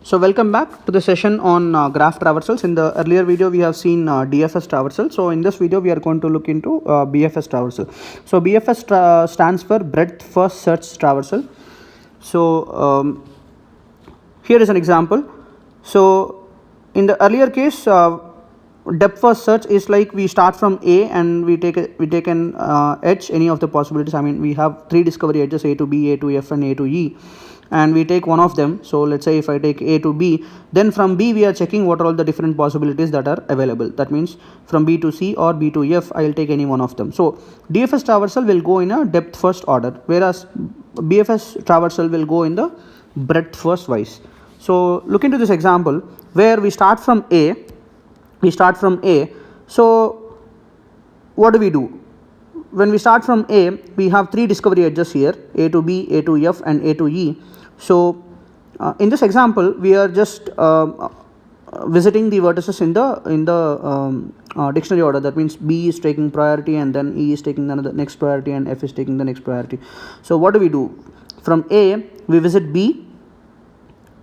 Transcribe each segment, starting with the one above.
So welcome back to the session on graph traversals. In the earlier video we have seen DFS traversal. So in this video we are going to look into BFS traversal. So BFS stands for breadth first search traversal. So here is an example. So in the earlier case, depth first search is like we start from A and we take an edge, any of the possibilities. I mean, we have three discovery edges, A to B, A to F and A to E, and we take one of them. So let's say if I take A to B, then from B we are checking what are all the different possibilities that are available. That means from B to C or B to F, I will take any one of them. So DFS traversal will go in a depth first order, whereas BFS traversal will go in the breadth first wise. So look into this example where we start from A. So what do we do? When we start from A, we have three discovery edges here, A to B, A to F and A to E. So in this example we are just visiting the vertices in the dictionary order. That means B is taking priority and then E is taking the next priority and F is taking the next priority. So what do we do? From A we visit B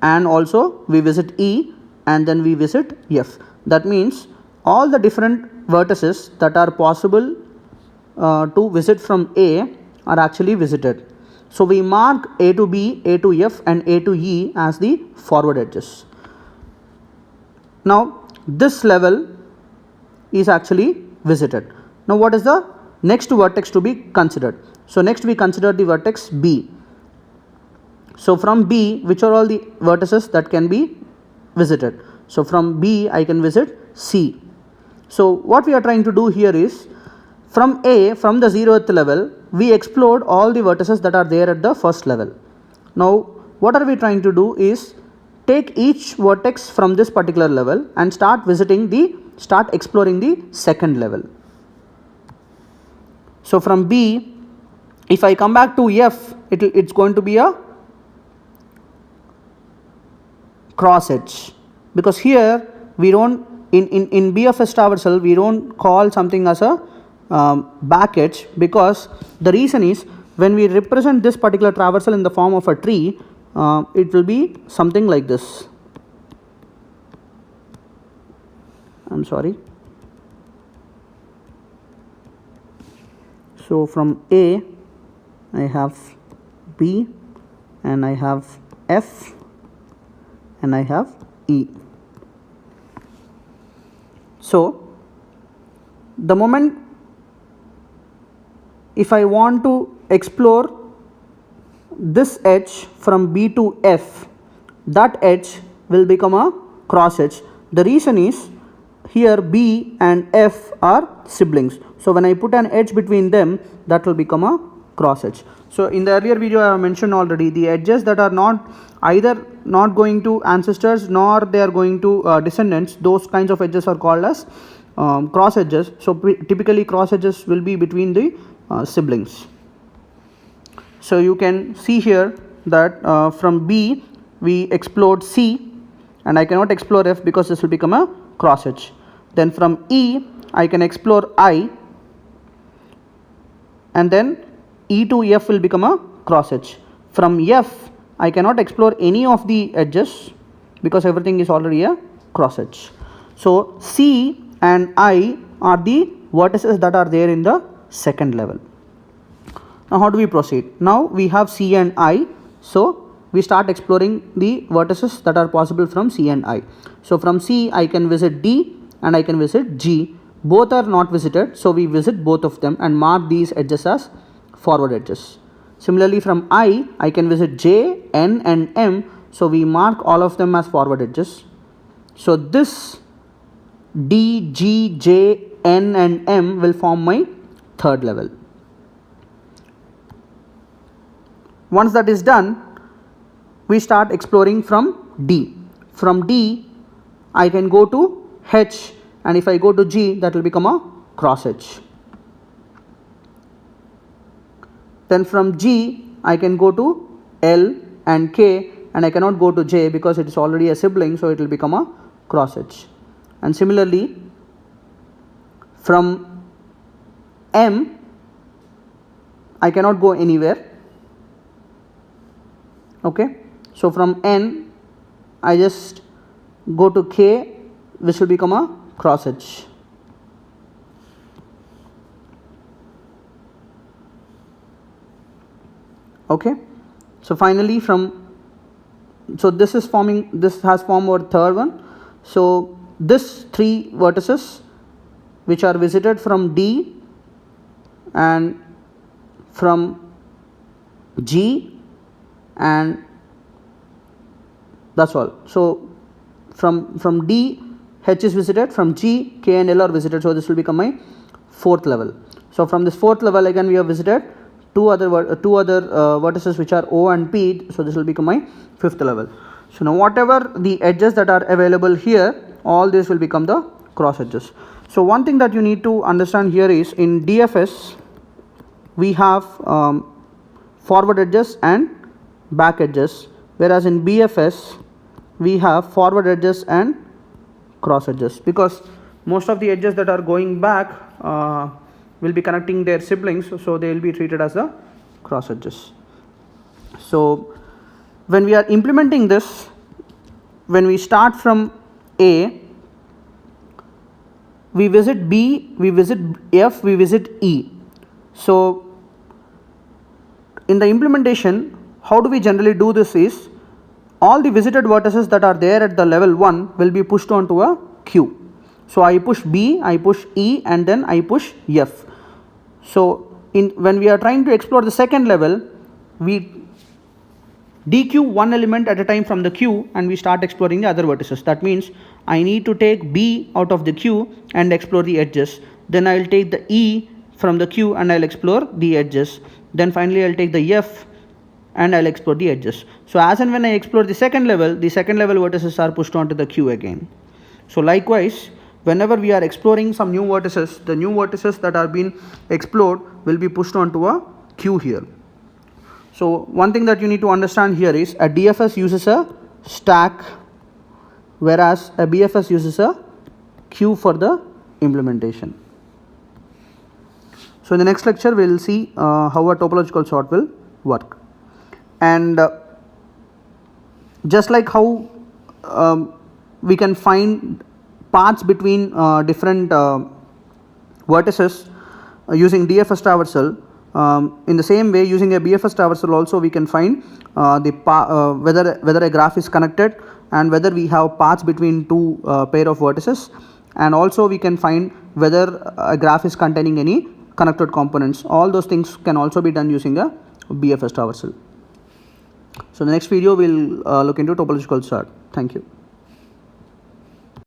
and also we visit E and then we visit F. That means all the different vertices that are possible to visit from A are actually visited. So we mark A to B, A to F and A to E as the forward edges. Now this level is actually visited. Now what is the next vertex to be considered? So next we consider the vertex B. So from B, which are all the vertices that can be visited? So from B I can visit C. So what we are trying to do here is, from A, from the 0th level, we explored all the vertices that are there at the first level. Now what are we trying to do is take each vertex from this particular level and start exploring the second level. So from B, if I come back to F, it's going to be a cross edge, because here we don't in BFS traversal we don't call something as a back edge, because the reason is when we represent this particular traversal in the form of a tree, it will be something like this. I'm sorry. So from A I have B and I have F and I have E. So the moment if I want to explore this edge from B to F, that edge will become a cross edge. The reason is here B and F are siblings. So when I put an edge between them, that will become a cross edge. So in the earlier video I have mentioned already, the edges that are either not going to ancestors nor they are going to descendants, those kinds of edges are called as cross edges. So typically cross edges will be between the siblings. So you can see here that from B we explored C and I cannot explore F because this will become a cross edge. Then from E I can explore I and then E to F will become a cross edge. From F I cannot explore any of the edges because everything is already a cross edge. So C and I are the vertices that are there in the second level. Now how do we proceed? Now we have C and I, so we start exploring the vertices that are possible from C and I. So from C I can visit D and I can visit G. Both are not visited, so we visit both of them and mark these edges as forward edges. Similarly from I can visit J, N and M, so we mark all of them as forward edges. So this D, G, J, N and M will form my third level. Once that is done, we start exploring from D. From D I can go to H, and if I go to G, that will become a cross edge. Then from G I can go to L and K, and I cannot go to J because it is already a sibling, so it will become a cross edge. And similarly from M I cannot go anywhere. Okay, so from N I just go to K, which will become a cross edge. Okay, so finally this has formed our third one. So this 3 vertices which are visited from D and from G, and that's all. So from D, H is visited, from G, K and L are visited, so this will become my 4th level. So from this 4th level again we have visited two other vertices which are O and P, so this will become my 5th level. So now whatever the edges that are available here, all this will become the cross edges. So one thing that you need to understand here is, in DFS we have forward edges and back edges, whereas in BFS we have forward edges and cross edges, because most of the edges that are going back will be connecting their siblings, so they will be treated as the cross edges. So when we are implementing this, when we start from A, we visit B, we visit F, we visit E. So in the implementation, how do we generally do this is, all the visited vertices that are there at the level 1 will be pushed onto a Q. So I push B, I push E, and then I push F. So when we are trying to explore the second level, we DQ one element at a time from the Q and we start exploring the other vertices. That means I need to take B out of the Q and explore the edges. Then I will take the E from the Q and I will explore the edges. Then finally I will take the F and I will explore the edges. So as and when I explore the second level vertices are pushed onto the Q again. So likewise, whenever we are exploring some new vertices, the new vertices that are being explored will be pushed onto a Q here. So one thing that you need to understand here is, a DFS uses a stack, whereas a BFS uses a queue for the implementation. So in the next lecture we will see how a topological sort will work. And just like how we can find paths between different vertices using DFS traversal, in the same way, using a BFS traversal also we can find whether a graph is connected and whether we have paths between two pair of vertices, and also we can find whether a graph is containing any connected components. All those things can also be done using a BFS traversal. So in the next video we will look into topological sort. Thank you.